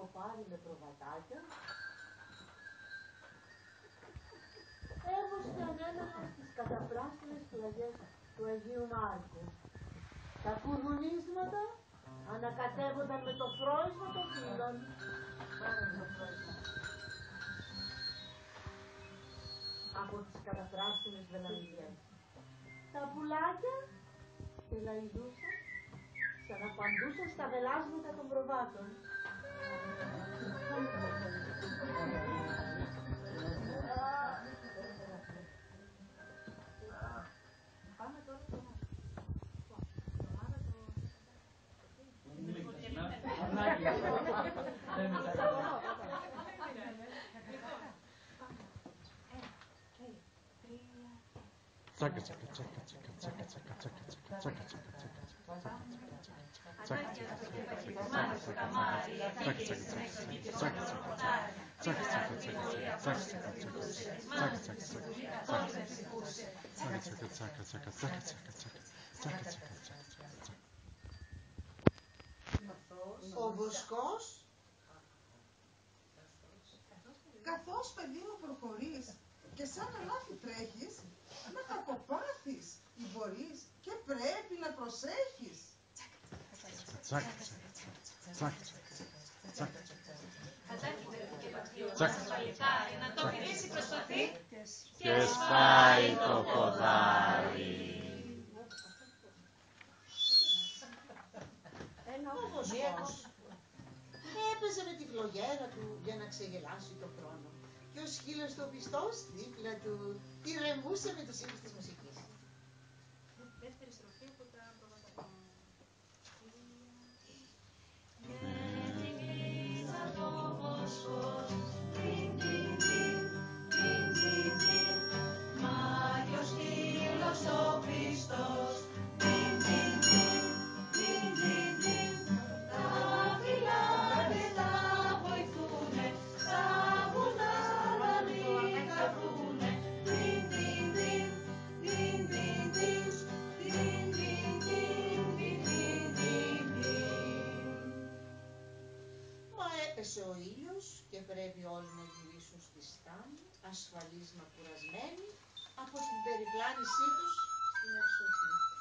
κοπάδι με προβατάκια, έβοσκαν ένα στις καταπράσινες πλαγιές του Αγίου Μάρκου. Τα κουδουνίσματα ανακατεύονταν με το φρόισμα των φύλων. Από τις καταπράσινες βελανιδιές. Τα πουλάκια τελαϊδούσαν σαν να παντούσαν στα βελάσματα των προβάτων. Πάμε τώρα το Τσάκα, τσάκα, τσάκα, τσάκα, τσάκα, τσάκα, τσάκα, τσάκα, Ο βοσκός, καθώς παιδί μου προχωρείς και σαν αλάφι τρέχεις, να κακοπάθεις ή μπορείς και πρέπει να προσέχεις. Παλικάρι, να το πηδήσει προς το θύ και σπάει το ποδάρι. Ο βοσκός έπαιζε με τη φλογέρα του για να ξεγελάσει το χρόνο και ο σκύλος το πιστός δίπλα του ηρεμούσε με τους ήχους της μουσικής. Δεύτερη στροφή από τα προβατικά. Μάγιος σκύλος ο πιστός, τα φυλάνε, τα βοηθούνε, στα βουνά να μην τα βρούνε. Μα έπεσε ο ήλιος και πρέπει όλοι να γυρίσουν στη στάνη, ασφαλείς μα κουρασμένοι από την περιπλάνησή τους στην εξοχή.